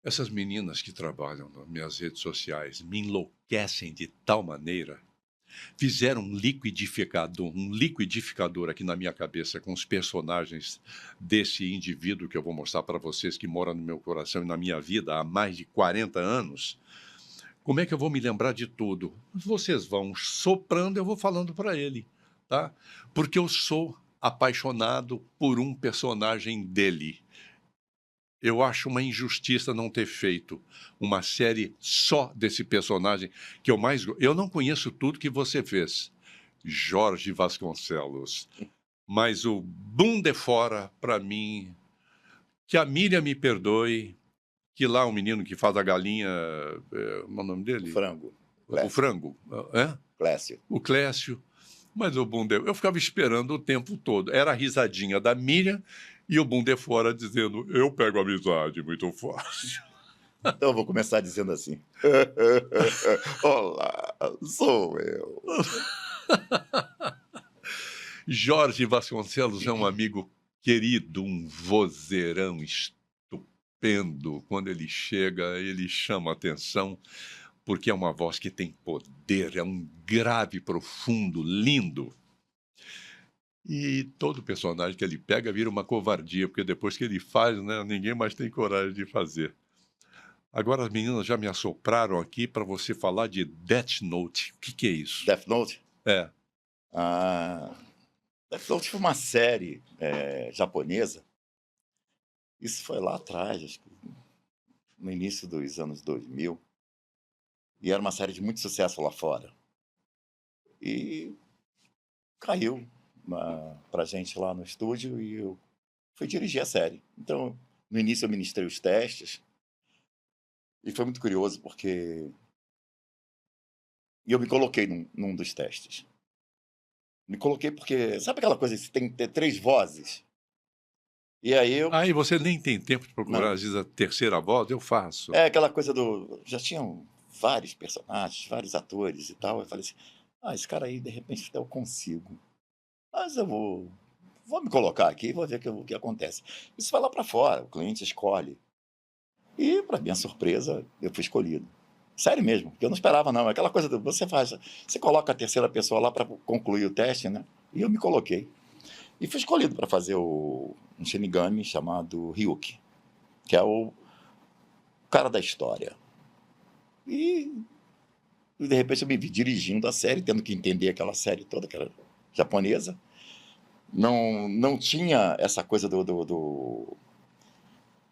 Essas meninas que trabalham nas minhas redes sociais me enlouquecem de tal maneira. Fizeram um liquidificador aqui na minha cabeça com os personagens desse indivíduo que eu vou mostrar para vocês, que mora no meu coração e na minha vida há mais de 40 anos. Como é que eu vou me lembrar de tudo? Vocês vão soprando, eu vou falando para ele, tá? Porque eu sou apaixonado por um personagem dele. Eu acho uma injustiça não ter feito uma série só desse personagem que eu não conheço tudo que você fez, Jorge Vasconcelos, mas o Boom de Fora, para mim, que a Miriam me perdoe, que lá o menino que faz a galinha, como é o nome O dele? frango, O Clécio. frango, é? Clécio. O Clécio, mas o Boom de eu ficava esperando o tempo todo. Era a risadinha da Miriam e o Boom de Fora dizendo: "Eu pego amizade muito fácil". Então eu vou começar dizendo assim: "Olá, sou eu". Jorge Vasconcelos é um amigo querido, um vozeirão estupendo. Quando ele chega, ele chama atenção, porque é uma voz que tem poder, é um grave profundo, lindo. E todo personagem que ele pega vira uma covardia, porque depois que ele faz, né, ninguém mais tem coragem de fazer. Agora as meninas já me assopraram aqui para você falar de Death Note. O que que é isso? Death Note? É. Ah, Death Note foi uma série, japonesa. Isso foi lá atrás, acho que no início dos anos 2000, e era uma série de muito sucesso lá fora. E caiu pra gente lá no estúdio e eu fui dirigir a série. Então, no início eu ministrei os testes, e foi muito curioso porque eu me coloquei num dos testes. Me coloquei porque sabe aquela coisa que você tem que ter 3 vozes? E aí eu Ah, e você nem tem tempo de procurar, não. às vezes, a terceira voz? Eu faço. É aquela coisa do já tinham vários personagens, vários atores e tal, eu falei assim: "Ah, esse cara aí de repente até eu consigo, mas eu vou me colocar aqui e vou ver o que acontece". Isso vai lá para fora, o cliente escolhe. E para minha surpresa, eu fui escolhido. Sério mesmo, porque eu não esperava não, aquela coisa do você coloca a terceira pessoa lá para concluir o teste, né, e eu me coloquei. E fui escolhido para fazer um Shinigami chamado Ryuki, que é o cara da história. E de repente eu me vi dirigindo a série, tendo que entender aquela série toda, que era japonesa. Não tinha essa coisa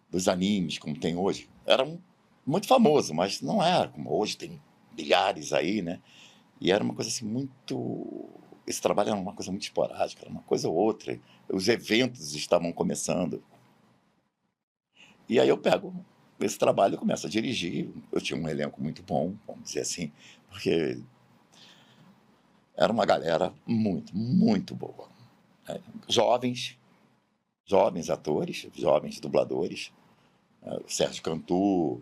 dos animes como tem hoje. Era muito famoso, mas não era como hoje, tem milhares aí, né? E era uma coisa assim muito. Esse trabalho era uma coisa muito esporádica, era uma coisa ou outra. Os eventos estavam começando. E aí eu pego esse trabalho e começo a dirigir. Eu tinha um elenco muito bom, vamos dizer assim, porque era uma galera muito, muito boa. Jovens, jovens atores, jovens dubladores, Sérgio Cantu,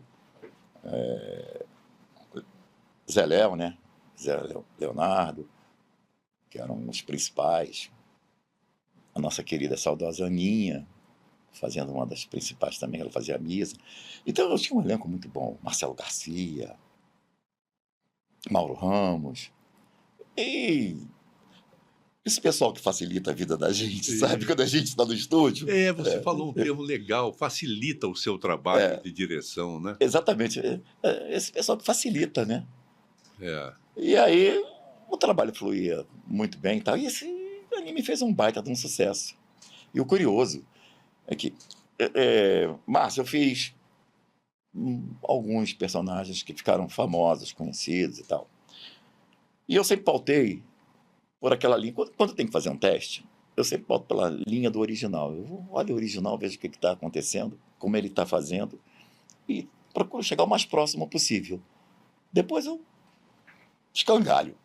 Zé Léo, né? Leonardo, que eram os principais. A nossa querida saudosa Aninha, fazendo uma das principais também, ela fazia a Misa. Então eu tinha um elenco muito bom. Marcelo Garcia, Mauro Ramos. E esse pessoal que facilita a vida da gente, sabe? E Quando a gente está no estúdio. você falou um termo legal, facilita o seu trabalho É, de direção, né. exatamente. Esse pessoal que facilita, né? É. E aí o trabalho fluía muito bem e tal. E esse anime fez um baita de um sucesso. E o curioso é que, Márcio, eu fiz alguns personagens que ficaram famosos, conhecidos e tal. E eu sempre pautei por aquela linha. Quando tem que fazer um teste, eu sempre pauto pela linha do original. Olho o original, vejo o que está acontecendo, como ele está fazendo, e procuro chegar o mais próximo possível. Depois eu escangalho.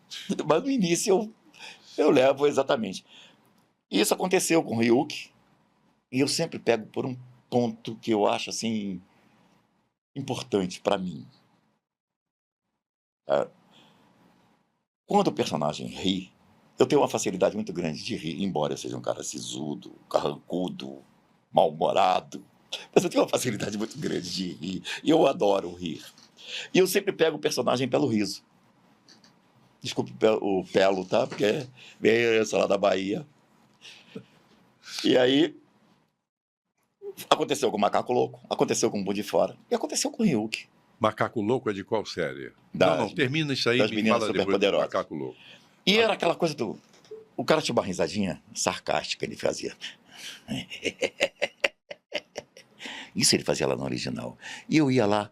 Mas no início eu levo exatamente. E isso aconteceu com o Ryuk, e eu sempre pego por um ponto que eu acho assim importante para mim. Ah, quando o personagem ri, eu tenho uma facilidade muito grande de rir, embora eu seja um cara sisudo, carrancudo, mal-humorado. Mas eu tenho uma facilidade muito grande de rir. E eu adoro rir. E eu sempre pego o personagem pelo riso. Desculpe o pelo, tá? Porque veio lá da Bahia. E aí, aconteceu com o Macaco Louco, aconteceu com o Bom de Fora, e aconteceu com o Ryuk, Macaco Louco é de qual série? Não, não, das, termina isso aí e das me Meninas fala depois do Superpoderosas. Macaco Louco. E era aquela coisa do... O cara tinha uma risadinha sarcástica, ele fazia. Isso ele fazia lá no original. E eu ia lá...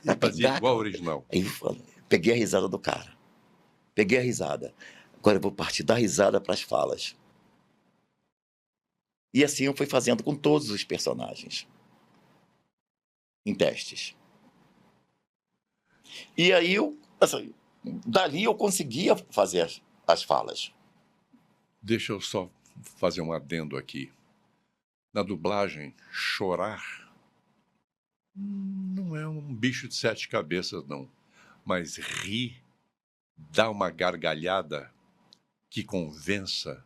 Ele fazia igual ao original. Aí eu falei, peguei a risada do cara. Peguei a risada. Agora eu vou partir da risada para as falas. E assim eu fui fazendo com todos os personagens. Em testes. E aí, assim, dali eu conseguia fazer as falas. Deixa eu só fazer um adendo aqui. Na dublagem, chorar não é um bicho de 7 cabeças, não. Mas rir, dar uma gargalhada que convença,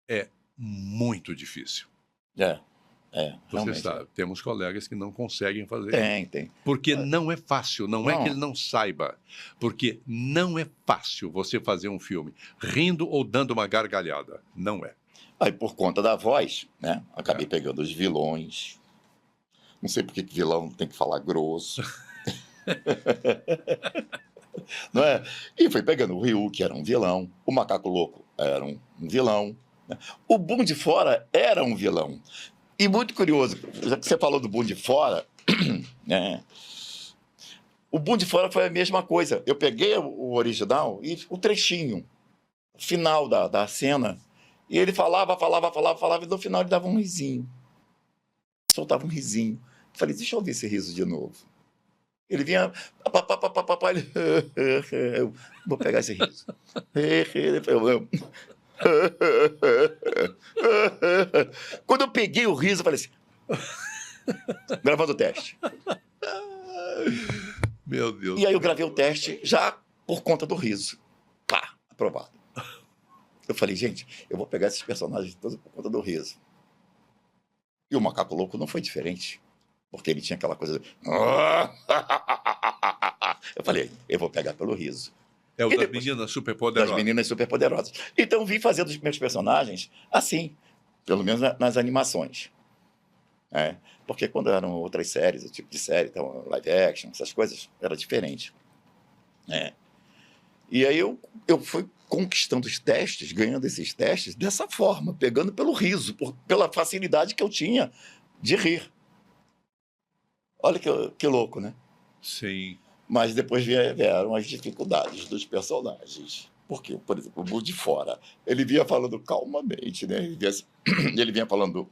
é muito difícil. Você Você sabe, temos colegas que não conseguem fazer isso. Tem. Porque não é fácil, não é que ele não saiba. Porque não é fácil você fazer um filme rindo ou dando uma gargalhada. Não é. Aí, por conta da voz, né? Acabei pegando os vilões. Não sei por que vilão tem que falar grosso. Não é? E fui pegando o Ryu, que era um vilão. O Macaco Louco era um vilão. Né? O Boom de Fora era um vilão. E muito curioso, já que você falou do Boom de Fora, né? O Boom de Fora foi a mesma coisa. Eu peguei o original e o trechinho final da cena, e ele falava, e no final ele dava um risinho. Soltava um risinho. Eu falei, deixa eu ouvir esse riso de novo. Ele vinha, ele, eu vou pegar esse riso. Quando eu peguei o riso, eu falei assim, gravando o teste. Meu Deus. E aí eu gravei o teste já por conta do riso. Pá, aprovado. Eu falei, gente, eu vou pegar esses personagens todos por conta do riso. E o Macaco Louco não foi diferente. Porque ele tinha aquela coisa... Eu falei, eu vou pegar pelo riso. É o das Meninas Superpoderosas. Das Meninas Superpoderosas. Então vim fazendo os meus personagens assim, pelo menos nas animações. Porque quando eram outras séries, o tipo de série, então, live action, essas coisas, era diferente. E aí eu fui conquistando os testes, ganhando esses testes dessa forma, pegando pelo riso, pela facilidade que eu tinha de rir. Olha que louco, né? Sim. Mas depois vieram as dificuldades dos personagens. Porque, por exemplo, o Boom de Fora, ele vinha falando calmamente, né? Ele vinha falando,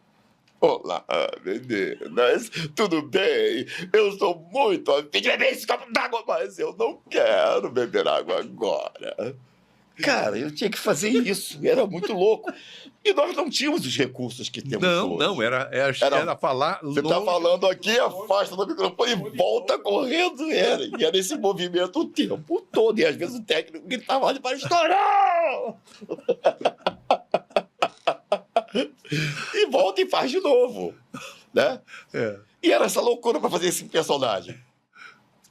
olá, meninas, tudo bem? Eu estou muito a fim de beber esse copo d'água, mas eu não quero beber água agora. Cara, eu tinha que fazer isso, era muito louco. E nós não tínhamos os recursos que temos hoje. Não, era falar Você longe. está falando aqui, afasta do microfone e volta correndo. E era esse movimento o tempo todo. E às vezes o técnico gritava ali para estourar! E volta e faz de novo. Né? E era essa loucura para fazer esse personagem.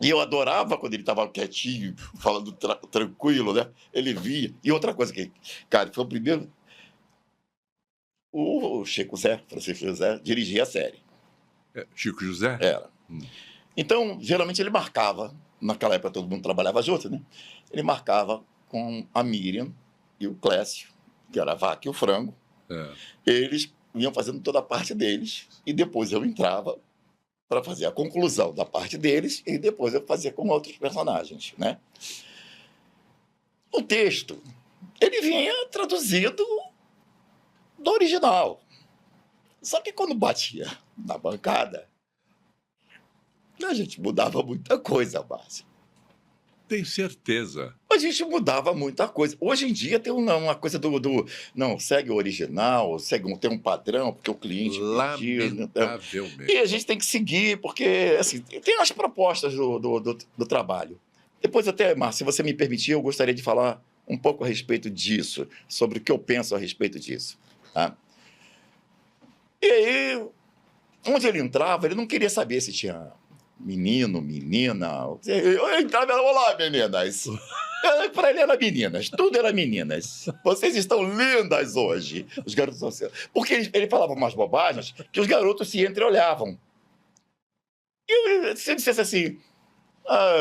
E eu adorava quando ele estava quietinho, falando tranquilo, né? Ele via. E outra coisa que, cara, foi o primeiro... O Chico Zé, Francisco José, dirigia a série. Chico José? Era. Então, geralmente ele marcava, naquela época todo mundo trabalhava junto, né? Ele marcava com a Miriam e o Clécio, que era a vaca e o frango. Eles iam fazendo toda a parte deles, e depois eu entrava para fazer a conclusão da parte deles, e depois eu fazia com outros personagens, né? O texto, ele vinha traduzido do original. Só que quando batia na bancada, a gente mudava muita coisa, Márcio. Tem certeza. A gente mudava muita coisa. Hoje em dia tem uma coisa não, segue o original, tem um padrão, porque o cliente pediu. Lamentavelmente. E a gente tem que seguir, porque assim, tem as propostas do trabalho. Depois até, Márcio, se você me permitir, eu gostaria de falar um pouco a respeito disso, sobre o que eu penso a respeito disso. Tá? E aí, onde ele entrava, ele não queria saber se tinha menino, menina. Eu entrava e falava, olá, meninas. Para ele era meninas, tudo era meninas. Vocês estão lindas hoje, os garotos sociais. Porque ele falava umas bobagens que os garotos se entreolhavam. E se eu dissesse assim,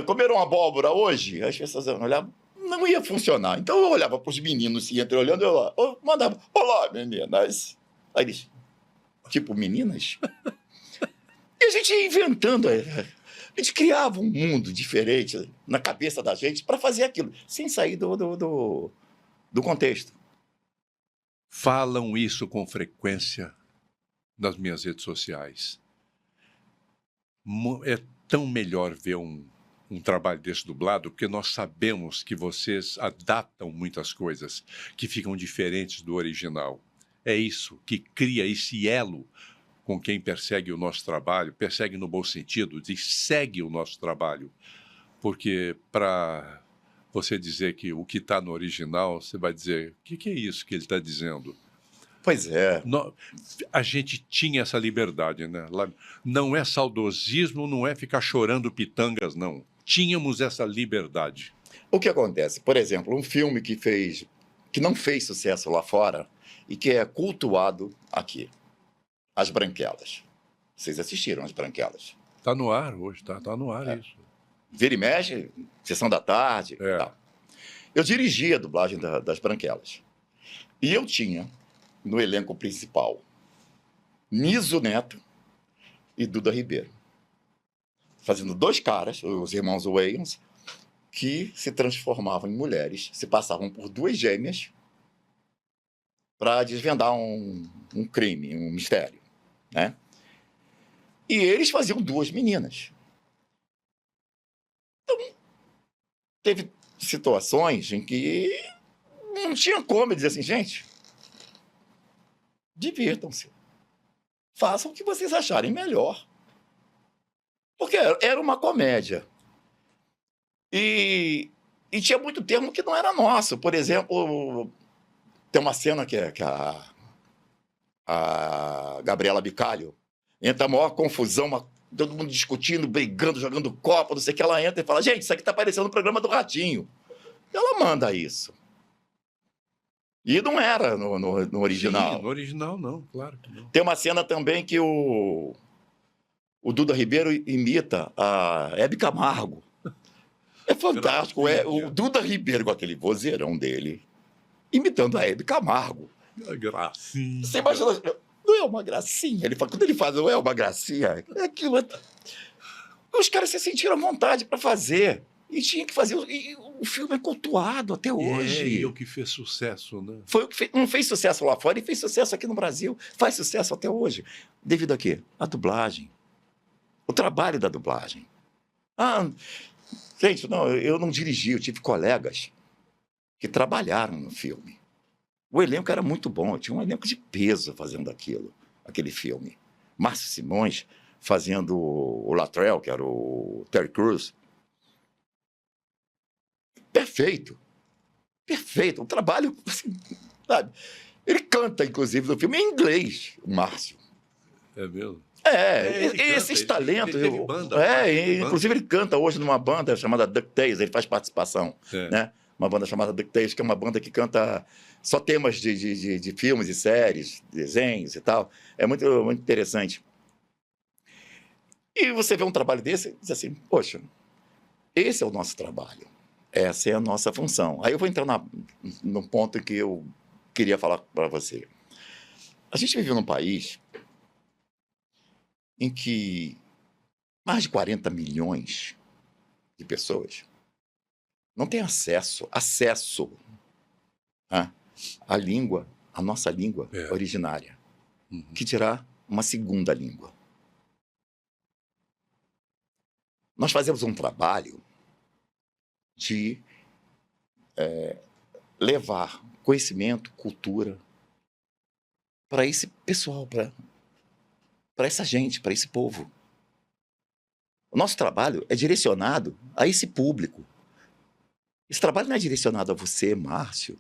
comeram abóbora hoje? As pessoas olhavam, não ia funcionar. Então eu olhava para os meninos se entreolhando, eu mandava, olá, meninas. Aí eles, tipo, meninas? E a gente ia inventando, a gente criava um mundo diferente na cabeça da gente para fazer aquilo, sem sair do contexto. Falam isso com frequência nas minhas redes sociais. É tão melhor ver um trabalho desse dublado, porque nós sabemos que vocês adaptam muitas coisas que ficam diferentes do original. É isso que cria esse elo com quem persegue o nosso trabalho, persegue no bom sentido, e segue o nosso trabalho. Porque para você dizer que o que está no original, você vai dizer, o que é isso que ele está dizendo? Pois é. A gente tinha essa liberdade, né? Não é saudosismo, não é ficar chorando pitangas, não. Tínhamos essa liberdade. O que acontece? Por exemplo, um filme que não fez sucesso lá fora e que é cultuado aqui. As Branquelas. Vocês assistiram As Branquelas? Está no ar hoje, tá no ar isso. Vira e mexe, sessão da tarde. Tal. Eu dirigi a dublagem das Branquelas. E eu tinha, no elenco principal, Niso Neto e Duda Ribeiro. Fazendo dois caras, os irmãos Wayans, que se transformavam em mulheres, se passavam por duas gêmeas para desvendar um crime, um mistério, né? E eles faziam duas meninas. Então, teve situações em que não tinha como dizer assim, gente, divirtam-se. Façam o que vocês acharem melhor. Porque era uma comédia. E tinha muito termo que não era nosso. Por exemplo, tem uma cena que a Gabriela Bicalho entra a maior confusão, todo mundo discutindo, brigando, jogando copo, não sei o que. Ela entra e fala, gente, isso aqui tá parecendo o programa do Ratinho. Ela manda isso. E não era no original. Sim, no original não, claro que não. Tem uma cena também que o Duda Ribeiro imita a Hebe Camargo. É fantástico. O Duda Ribeiro com aquele vozeirão dele, imitando a Hebe Camargo. Gracinha. Você imagina, não é uma gracinha? Quando ele faz, não é uma gracinha? É aquilo. Os caras se sentiram à vontade para fazer. E tinha que fazer. E o filme é cultuado até hoje. E o que fez sucesso, né? Foi o que não fez sucesso lá fora e fez sucesso aqui no Brasil. Faz sucesso até hoje. Devido a quê? A dublagem. O trabalho da dublagem. Gente, não, eu não dirigi, eu tive colegas que trabalharam no filme. O elenco era muito bom, eu tinha um elenco de peso fazendo aquele filme. Márcio Simões fazendo o Latrell, que era o Terry Crews. Perfeito. Perfeito. Um trabalho, assim, sabe? Ele canta, inclusive, no filme em inglês, o Márcio. É mesmo? Esses talentos. Ele teve banda, inclusive ele canta hoje numa banda chamada DuckTales, ele faz participação, né? Uma banda chamada DuckTales, que é uma banda que canta só temas de filmes e séries, desenhos e tal. É muito, muito interessante. E você vê um trabalho desse e diz assim, poxa, esse é o nosso trabalho, essa é a nossa função. Aí eu vou entrar num ponto que eu queria falar para você. A gente vive num país em que mais de 40 milhões de pessoas não têm acesso à língua, à nossa língua originária, que dirá uma segunda língua. Nós fazemos um trabalho de levar conhecimento, cultura para esse pessoal, para essa gente, para esse povo. O nosso trabalho é direcionado a esse público. Esse trabalho não é direcionado a você, Márcio,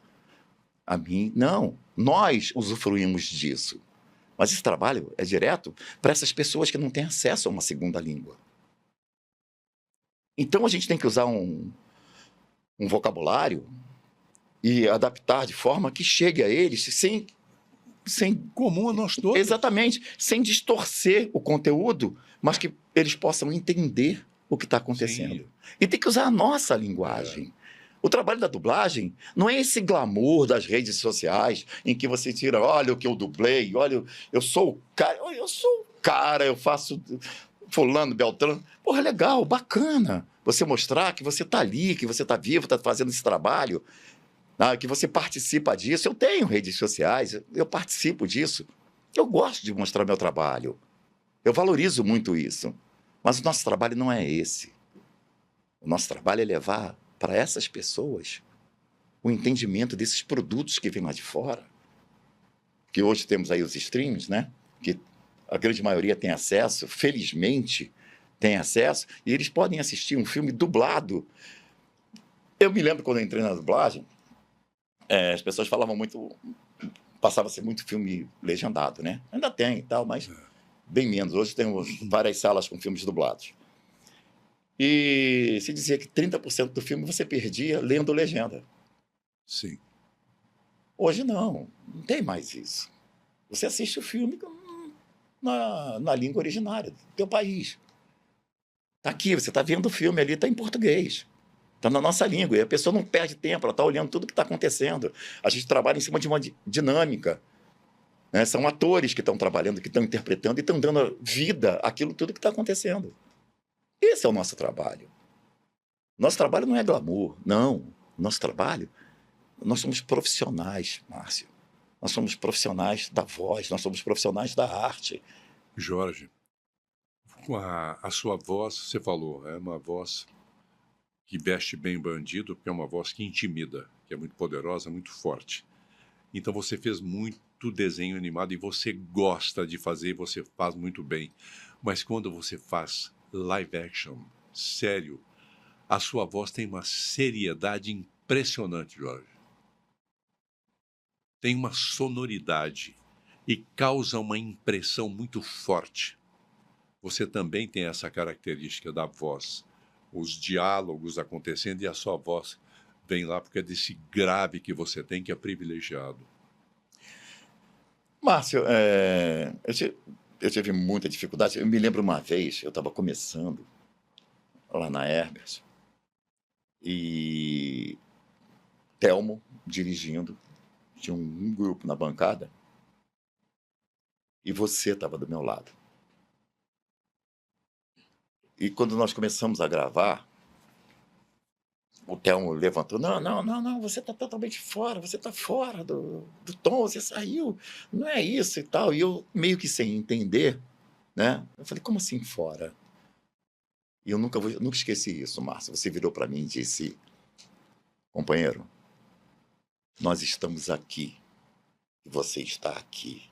A mim, não. Nós usufruímos disso. Mas esse trabalho é direto para essas pessoas que não têm acesso a uma segunda língua. Então a gente tem que usar um vocabulário e adaptar de forma que chegue a eles sem Comum a nós todos. exatamente, sem distorcer o conteúdo, mas que eles possam entender o que está acontecendo. Sim. E tem que usar a nossa linguagem. O trabalho da dublagem não é esse glamour das redes sociais em que você tira, olha o que eu dublei, olha, eu sou o cara, eu faço fulano, beltrano. Porra, legal, bacana. Você mostrar que você está ali, que você está vivo, está fazendo esse trabalho, que você participa disso. Eu tenho redes sociais, eu participo disso. Eu gosto de mostrar meu trabalho. Eu valorizo muito isso. Mas o nosso trabalho não é esse. O nosso trabalho é levar para essas pessoas o entendimento desses produtos que vêm lá de fora. Que hoje temos aí os streams, né? Que a grande maioria tem acesso, felizmente tem acesso, e eles podem assistir um filme dublado. Eu me lembro quando eu entrei na dublagem, as pessoas falavam muito, passava a ser muito filme legendado, né? Ainda tem e tal, mas bem menos. Hoje temos várias salas com filmes dublados. E se dizia que 30% do filme você perdia lendo legenda. Sim. Hoje não tem mais isso. Você assiste o filme na língua originária do teu país. Está aqui, você está vendo o filme ali, está em português. Está na nossa língua. E a pessoa não perde tempo, ela está olhando tudo que está acontecendo. A gente trabalha em cima de uma dinâmica. Né? São atores que estão trabalhando, que estão interpretando e estão dando vida àquilo tudo que está acontecendo. Esse é o nosso trabalho. Nosso trabalho não é glamour, não. Nosso trabalho, nós somos profissionais, Márcio. Nós somos profissionais da voz, nós somos profissionais da arte. Jorge, com a sua voz, você falou, é uma voz que veste bem o bandido, porque é uma voz que intimida, que é muito poderosa, muito forte. Então você fez muito desenho animado e você gosta de fazer, você faz muito bem. Mas quando você faz live action, sério, a sua voz tem uma seriedade impressionante, Jorge. Tem uma sonoridade e causa uma impressão muito forte. Você também tem essa característica da voz, os diálogos acontecendo e a sua voz vem lá porque é desse grave que você tem, que é privilegiado. Márcio, eu tive muita dificuldade. Eu me lembro uma vez, eu estava começando lá na Herbert e Telmo dirigindo, tinha um grupo na bancada e você estava do meu lado. E quando nós começamos a gravar, o Telmo levantou, não, você está totalmente fora, você está fora do tom, você saiu, não é isso e tal. E eu meio que sem entender, né? Eu falei, como assim fora? E eu nunca esqueci isso, Márcio. Você virou para mim e disse, companheiro, nós estamos aqui e você está aqui.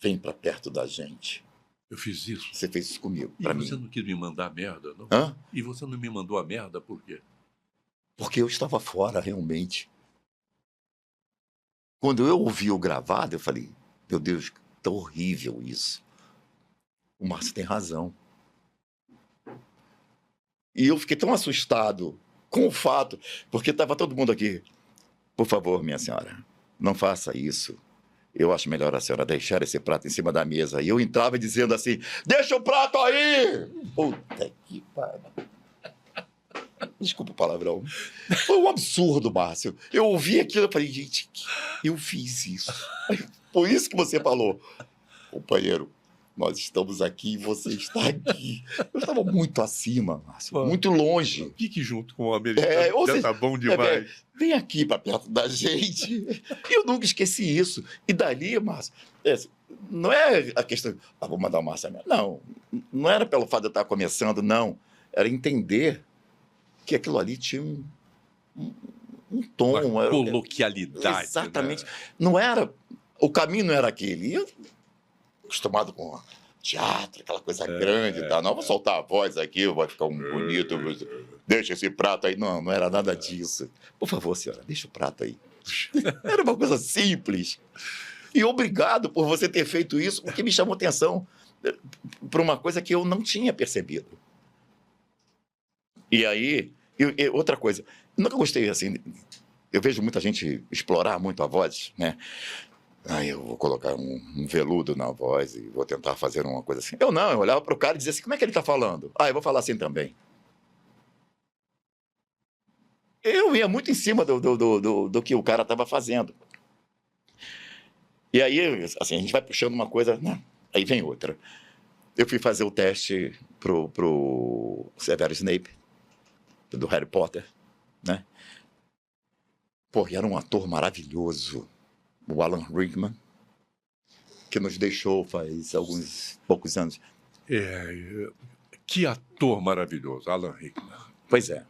Vem para perto da gente. Eu fiz isso. Você fez isso comigo, E para mim. você não quis me mandar merda, não? Hã? E você não me mandou a merda por quê? Porque eu estava fora, realmente. Quando eu ouvi o gravado, eu falei, meu Deus, tá horrível isso. O Márcio tem razão. E eu fiquei tão assustado com o fato, porque estava todo mundo aqui. Por favor, minha senhora, não faça isso. Eu acho melhor a senhora deixar esse prato em cima da mesa. E eu entrava dizendo assim, deixa o prato aí! Puta que pariu. Desculpa o palavrão. Foi um absurdo, Márcio. Eu ouvi aquilo e falei, gente, eu fiz isso. Foi isso que você falou. Companheiro, nós estamos aqui e você está aqui. Eu estava muito acima, Márcio, muito longe. Fique junto com o americano, já tá bom demais. Vem aqui para perto da gente. E eu nunca esqueci isso. E dali, Márcio, não é a questão, vou mandar o Márcio. Não era pelo fato de eu estar começando, não. Era entender que aquilo ali tinha um tom. Uma coloquialidade. Exatamente. Né? Não era, o caminho não era aquele. E eu, acostumado com teatro, aquela coisa grande e tal. Não, vou soltar a voz aqui, vai ficar um bonito. Deixa esse prato aí. Não era nada disso. Por favor, senhora, deixa o prato aí. minutos. Era uma coisa simples. E obrigado por você ter feito isso, porque me chamou atenção para uma coisa que eu não tinha percebido. E aí, outra coisa, nunca gostei assim. Eu vejo muita gente explorar muito a voz, né? Aí eu vou colocar um veludo na voz e vou tentar fazer uma coisa assim. Eu não, eu olhava para o cara e dizia assim: como é que ele está falando? Ah, eu vou falar assim também. Eu ia muito em cima do que o cara estava fazendo. E aí, assim, a gente vai puxando uma coisa, né? Aí vem outra. Eu fui fazer o teste pro Severus Snape, do Harry Potter, né? Pô, e era um ator maravilhoso, o Alan Rickman, que nos deixou faz alguns poucos anos. Que ator maravilhoso, Alan Rickman. Pois é.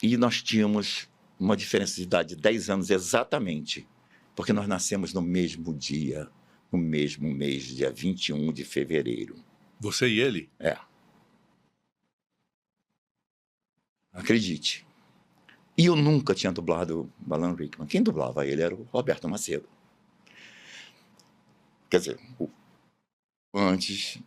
E nós tínhamos uma diferença de idade de 10 anos exatamente, porque nós nascemos no mesmo dia, no mesmo mês, dia 21 de fevereiro. Você e ele? É. Acredite. E eu nunca tinha dublado o Alan Rickman. Quem dublava ele era o Roberto Macedo. Quer dizer, antes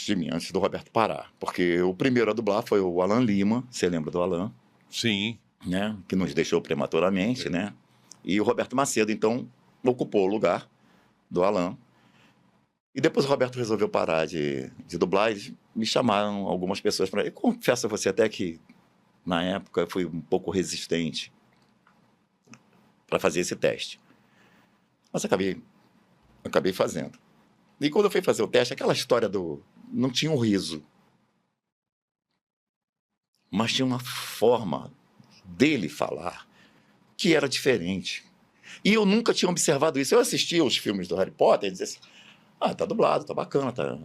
de mim, antes do Roberto parar. Porque o primeiro a dublar foi o Alan Lima, você lembra do Alan? Sim. Né? Que nos deixou prematuramente, né? E o Roberto Macedo, então, ocupou o lugar do Alan. E depois o Roberto resolveu parar de dublar e me chamaram algumas pessoas para... Eu confesso a você até que, na época, eu fui um pouco resistente para fazer esse teste. Mas acabei fazendo. E quando eu fui fazer o teste, aquela história do... Não tinha um riso. Mas tinha uma forma dele falar que era diferente. E eu nunca tinha observado isso. Eu assistia os filmes do Harry Potter e dizia assim: ah, tá dublado, tá bacana, tá...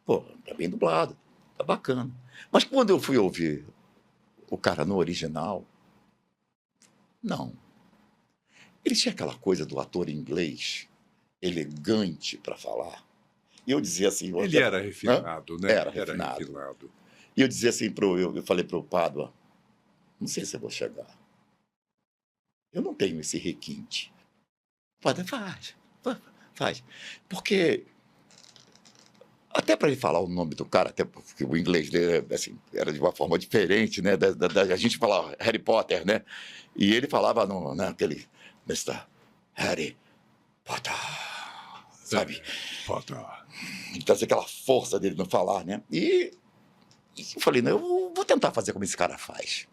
Pô, tá bem dublado, tá bacana. Mas quando eu fui ouvir o cara no original, não. Ele tinha aquela coisa do ator inglês, elegante para falar. E eu dizia assim... Ele era refinado, né? Era refinado. E eu dizia assim, eu falei pro Pádua: não sei se eu vou chegar. Eu não tenho esse requinte. Pádua, faz. Porque... Até para ele falar o nome do cara, até porque o inglês dele assim, era de uma forma diferente, né? A gente falava Harry Potter, né? E ele falava naquele... Mr. Harry Potter, sabe? Potter. Ele trazia aquela força dele no falar, né? E eu falei: não, eu vou tentar fazer como esse cara faz.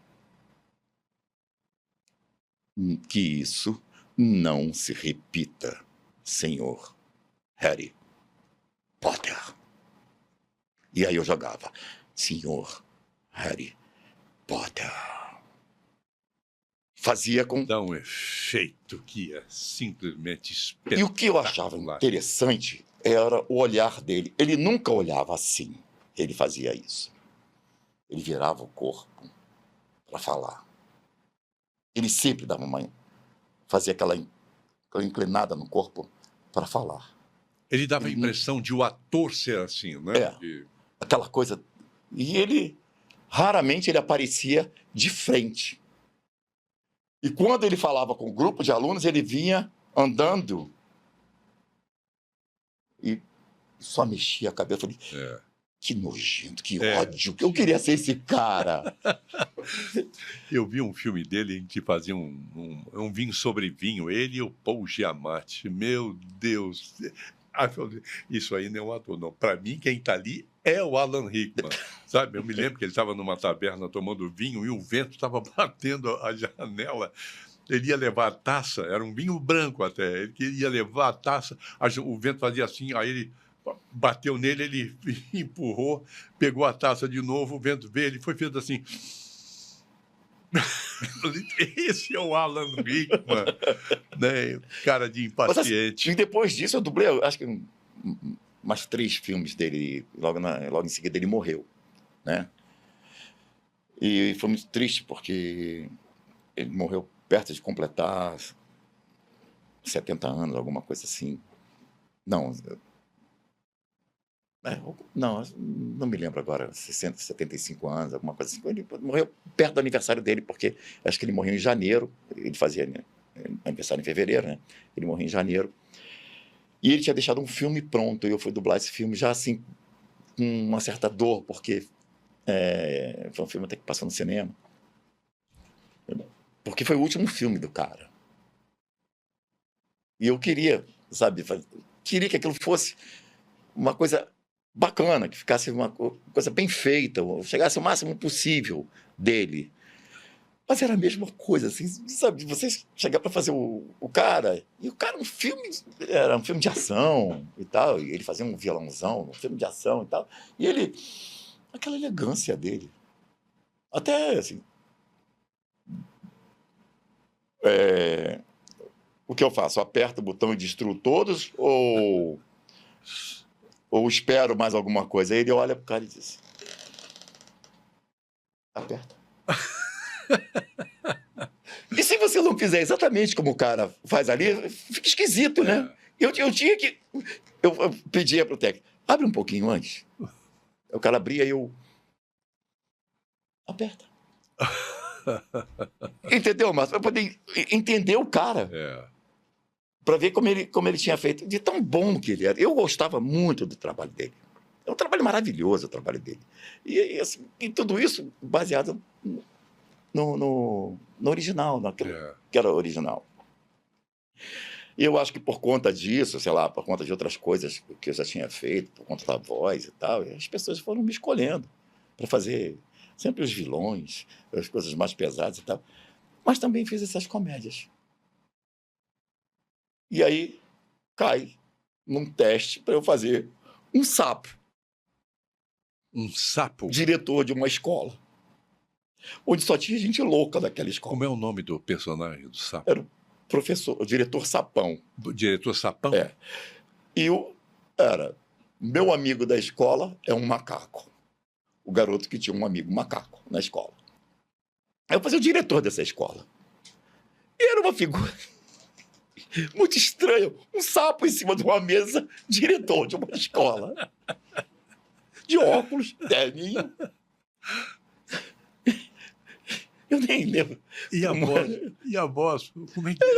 Que isso não se repita, senhor Harry Potter. E aí eu jogava: senhor Harry Potter. Fazia com... Dá um efeito que é simplesmente espetacular. E o que eu achava interessante era o olhar dele. Ele nunca olhava assim. Ele fazia isso. Ele virava o corpo para falar. Ele sempre dava fazia aquela inclinada no corpo para falar. Ele dava a impressão de o ator ser assim, né? Aquela coisa... E ele... Raramente ele aparecia de frente. E quando ele falava com um grupo de alunos, ele vinha andando e só mexia a cabeça. Eu falei: que nojento, que ódio, eu queria ser esse cara. Eu vi um filme dele que fazia um vinho sobre vinho, ele e o Paul Giamatti. Meu Deus, isso aí não é um ator, não. Para mim, quem está ali é o Alan Rickman, sabe? Eu me lembro que ele estava numa taberna tomando vinho e o vento estava batendo a janela. Ele ia levar a taça, era um vinho branco até, ele ia levar a taça, o vento fazia assim, aí ele bateu nele, ele empurrou, pegou a taça de novo, o vento veio, ele foi feito assim. Esse é o Alan Rickman, né? Cara de impaciente. E depois disso eu dublei, acho que mais 3 filmes dele, logo em seguida ele morreu, né? E foi muito triste porque ele morreu perto de completar 70 anos, alguma coisa assim. Não, não me lembro agora, 60, 75 anos, alguma coisa assim. Ele morreu perto do aniversário dele, porque acho que ele morreu em janeiro, ele fazia, né? aniversário em fevereiro, né? Ele morreu em janeiro. E ele tinha deixado um filme pronto, e eu fui dublar esse filme já assim, com uma certa dor, porque foi um filme até que passou no cinema. Porque foi o último filme do cara. E eu queria, sabe, queria que aquilo fosse uma coisa bacana, que ficasse uma coisa bem feita, chegasse o máximo possível dele. Mas era a mesma coisa, assim, sabe, você chegar para fazer o cara, e o cara, era um filme de ação e tal, e ele fazia um violãozão, um filme de ação e tal, e ele, aquela elegância dele, até, assim, o que eu faço? Aperto o botão e destruo todos, ou espero mais alguma coisa? Aí ele olha pro cara e diz, aperta. E se você não fizer exatamente como o cara faz ali, fica esquisito, né? Eu tinha que... Eu pedia pro técnico, abre um pouquinho antes. O cara abria e eu... Aperta. Entendeu, Márcio? Pra poder entender o cara. Para ver como ele tinha feito, de tão bom que ele era. Eu gostava muito do trabalho dele. É um trabalho maravilhoso o trabalho dele. E, assim, e tudo isso baseado no original, naquilo que era original. E eu acho que por conta disso, sei lá, por conta de outras coisas que eu já tinha feito, por conta da voz e tal, as pessoas foram me escolhendo para fazer sempre os vilões, as coisas mais pesadas e tal. Mas também fiz essas comédias. E aí cai num teste para eu fazer um sapo. Um sapo? Diretor de uma escola. Onde só tinha gente louca daquela escola. Como é o nome do personagem do sapo? Era o diretor Sapão. O diretor Sapão? E meu amigo da escola é um macaco. O garoto que tinha um amigo macaco na escola. Aí eu fazia o diretor dessa escola. E era uma figura muito estranha. Um sapo em cima de uma mesa, diretor de uma escola. De óculos, terninho. Eu nem lembro. E a voz? Como é que é?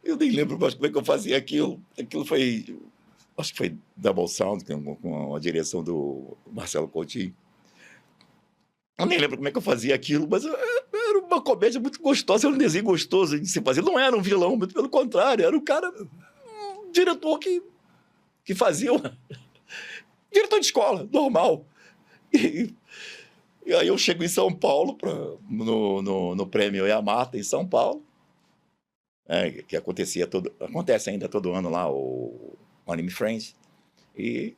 Eu nem lembro mais como é que eu fazia aquilo. Aquilo foi... Acho que foi Double Sound, com a direção do Marcelo Coutinho. Eu nem lembro como é que eu fazia aquilo, mas era uma comédia muito gostosa, era um desenho gostoso de se fazer. Não era um vilão, muito pelo contrário, era um cara, um diretor que fazia... Diretor de escola, normal. E aí eu chego em São Paulo, no prêmio Yamata, em São Paulo, que acontece ainda todo ano lá, o Anime Friends, e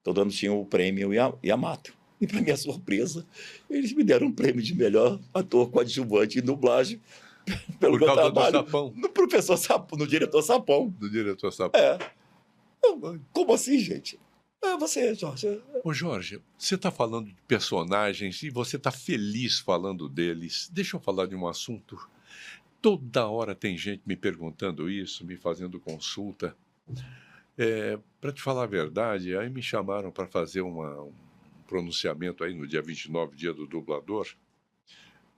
todo ano tinha o prêmio Yamato. E, para minha surpresa, eles me deram um prêmio de melhor ator coadjuvante em dublagem pelo meu trabalho. Do Sapão. No professor Sapão, no diretor Sapão. Do diretor Sapão. Como assim, gente? Você, Jorge. Ô, Jorge, você está falando de personagens e você está feliz falando deles. Deixa eu falar de um assunto. Toda hora tem gente me perguntando isso, me fazendo consulta. Para te falar a verdade, aí me chamaram para fazer um pronunciamento aí no dia 29, dia do dublador.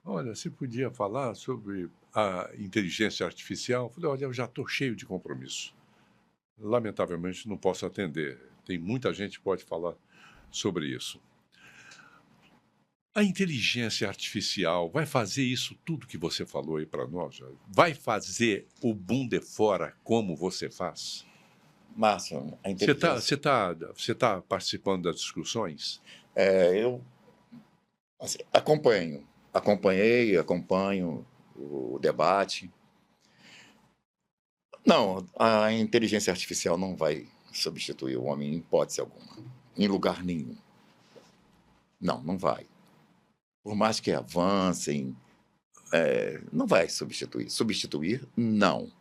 Olha, você podia falar sobre a inteligência artificial? Eu falei, olha, eu já estou cheio de compromisso. Lamentavelmente não posso atender. Tem muita gente que pode falar sobre isso. A inteligência artificial vai fazer isso tudo que você falou aí para nós? Vai fazer o boom de fora como você faz? Márcio, a inteligência... Você tá participando das discussões? Eu assim, acompanho o debate. Não, a inteligência artificial não vai substituir o homem em hipótese alguma, em lugar nenhum. Não vai. Por mais que avancem, não vai substituir. Substituir, não.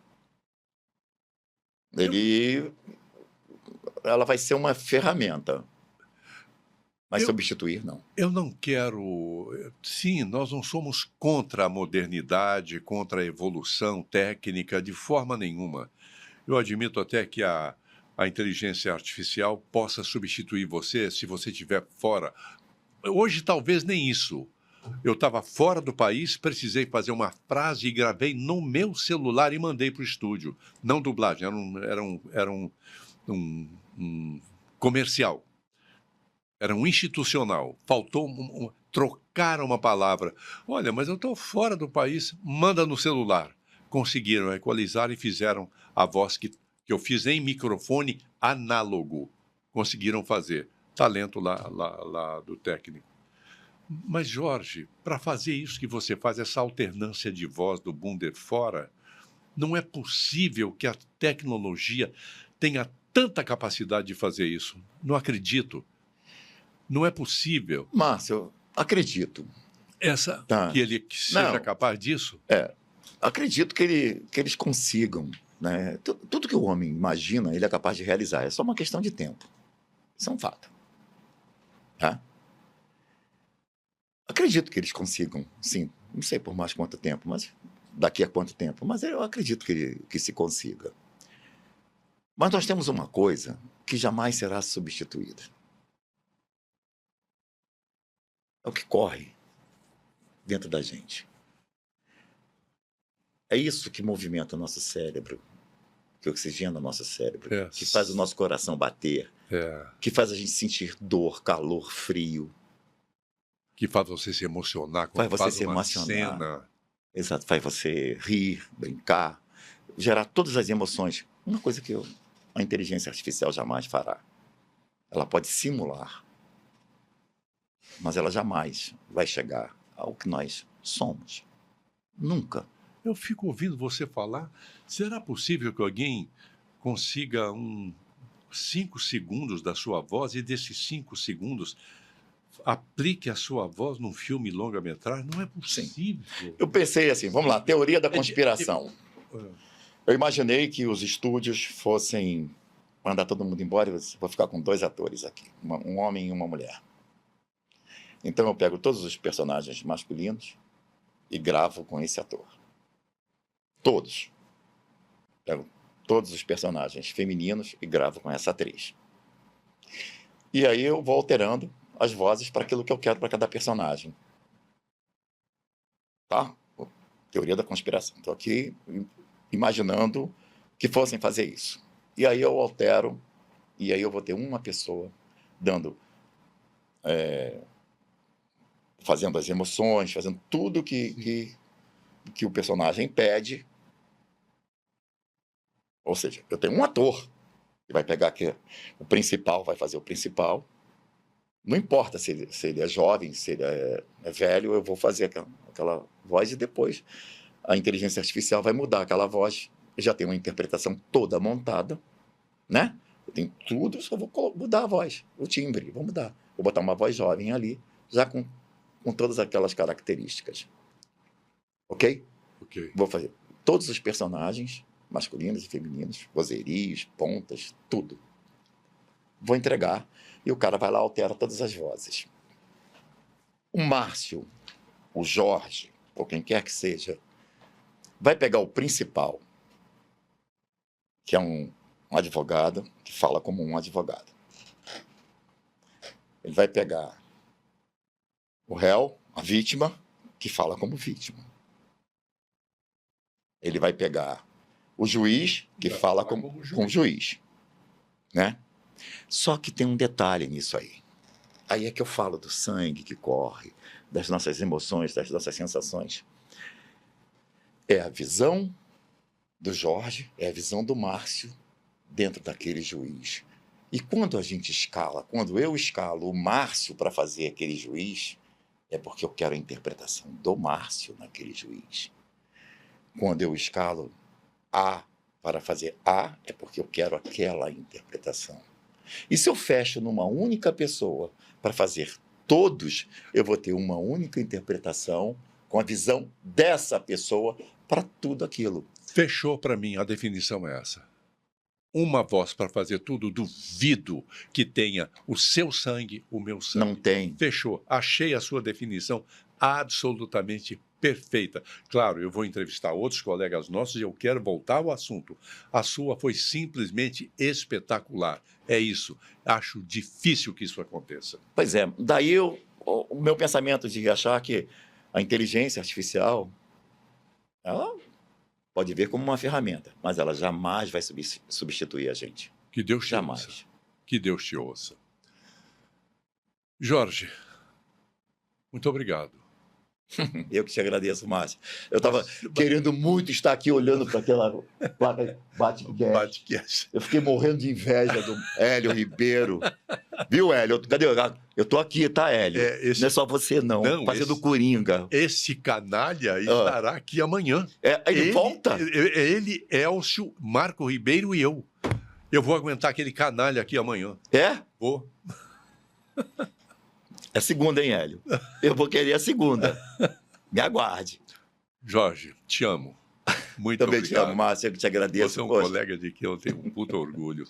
Ela vai ser uma ferramenta, mas substituir, não. Eu não quero... Sim, nós não somos contra a modernidade, contra a evolução técnica, de forma nenhuma. Eu admito até que a inteligência artificial possa substituir você se você estiver fora. Hoje, talvez nem isso. Eu estava fora do país, precisei fazer uma frase e gravei no meu celular e mandei para o estúdio. Não dublagem, um, um comercial. Era um institucional. Faltou trocar uma palavra. Olha, mas eu estou fora do país, manda no celular. Conseguiram equalizar e fizeram a voz que eu fiz em microfone análogo. Conseguiram fazer. Talento lá do técnico. Mas, Jorge, para fazer isso que você faz, essa alternância de voz do Bunder fora, não é possível que a tecnologia tenha tanta capacidade de fazer isso. Não acredito. Não é possível. Márcio, acredito. Tá. Que ele seja capaz disso? Acredito que eles consigam. Né? Tudo que o homem imagina, ele é capaz de realizar. É só uma questão de tempo. Isso é um fato. Tá? Acredito que eles consigam, sim. Não sei por mais quanto tempo, mas daqui a quanto tempo. Mas eu acredito que se consiga. Mas nós temos uma coisa que jamais será substituída. É o que corre dentro da gente. É isso que movimenta o nosso cérebro, que oxigena o nosso cérebro, que faz o nosso coração bater, que faz a gente sentir dor, calor, frio. Que faz você se emocionar quando faz uma cena. Exato, faz você rir, brincar, gerar todas as emoções. Uma coisa que a inteligência artificial jamais fará. Ela pode simular, mas ela jamais vai chegar ao que nós somos. Nunca. Eu fico ouvindo você falar. Será possível que alguém consiga 5 segundos da sua voz e desses 5 segundos aplique a sua voz num filme longa-metragem? Não é possível. Sim. Eu pensei assim, vamos lá, teoria da conspiração. Eu imaginei que os estúdios fossem mandar todo mundo embora e vou ficar com 2 atores aqui, um homem e uma mulher. Então eu pego todos os personagens masculinos e gravo com esse ator. Todos. Pego todos os personagens femininos e gravo com essa atriz. E aí eu vou alterando as vozes para aquilo que eu quero para cada personagem. Tá? Teoria da conspiração. Estou aqui imaginando que fossem fazer isso. E aí eu altero, e aí eu vou ter uma pessoa dando... fazendo as emoções, fazendo tudo que o personagem pede. Ou seja, eu tenho um ator que vai pegar aqui, o principal vai fazer o principal. Não importa se ele é jovem, se ele é velho, eu vou fazer aquela voz e depois a inteligência artificial vai mudar aquela voz. Eu já tenho uma interpretação toda montada, né? Eu tenho tudo, só vou mudar a voz, o timbre, vou mudar. Vou botar uma voz jovem ali, já com todas aquelas características. Ok? Vou fazer todos os personagens, masculinos e femininos, vozerios, pontas, tudo. Vou entregar e o cara vai lá e altera todas as vozes. O Márcio, o Jorge, ou quem quer que seja, vai pegar o principal, que é um advogado, que fala como um advogado. Ele vai pegar o réu, a vítima, que fala como vítima. Ele vai pegar o juiz, que fala como juiz. Né? Só que tem um detalhe nisso aí. Aí é que eu falo do sangue que corre, das nossas emoções, das nossas sensações. É a visão do Jorge, é a visão do Márcio dentro daquele juiz. E quando a gente escala, quando eu escalo o Márcio para fazer aquele juiz, é porque eu quero a interpretação do Márcio naquele juiz. Quando eu escalo A para fazer A, é porque eu quero aquela interpretação. E se eu fecho numa única pessoa para fazer todos, eu vou ter uma única interpretação com a visão dessa pessoa para tudo aquilo. Fechou para mim, a definição é essa. Uma voz para fazer tudo, duvido que tenha o seu sangue, o meu sangue. Não tem. Fechou. Achei a sua definição absolutamente perfeita. Claro, eu vou entrevistar outros colegas nossos e eu quero voltar ao assunto. A sua foi simplesmente espetacular. É isso. Acho difícil que isso aconteça. Pois é. Daí eu o meu pensamento de achar que a inteligência artificial, ela pode ver como uma ferramenta, mas ela jamais vai substituir a gente. Que Deus te ouça. Jamais. Que Deus te ouça. Jorge, muito obrigado. Eu que te agradeço, Márcio. Eu estava Mas- querendo muito estar aqui olhando para aquela placa Batcast. Batcast. Eu fiquei morrendo de inveja do Hélio Ribeiro. Viu, Hélio? Cadê? Eu tô aqui, tá, Hélio? Esse- Não é só você, não. Não, Fazendo esse- Coringa. Esse canalha estará aqui amanhã. Ele volta? Ele, Elcio, Marco Ribeiro e eu. Eu vou aguentar aquele canalha aqui amanhã. É? Vou. É segunda, hein, Hélio? Eu vou querer a segunda. Me aguarde. Jorge, te amo. Muito Também te obrigado. amo, Márcio. Eu que te agradeço. Você é um Poxa. colega de quem eu tenho um puta orgulho.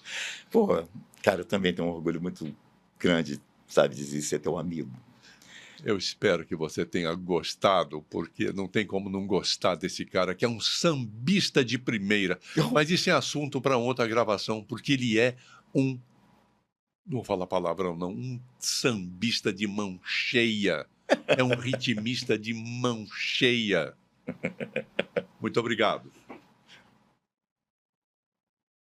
Pô, cara, eu também tenho um orgulho muito grande, sabe, de ser teu amigo. Eu espero que você tenha gostado, porque não tem como não gostar desse cara, que é um sambista de primeira. Mas isso é assunto para outra gravação, porque ele é um, não vou falar palavrão não, um sambista de mão cheia. É um ritmista de mão cheia. Muito obrigado.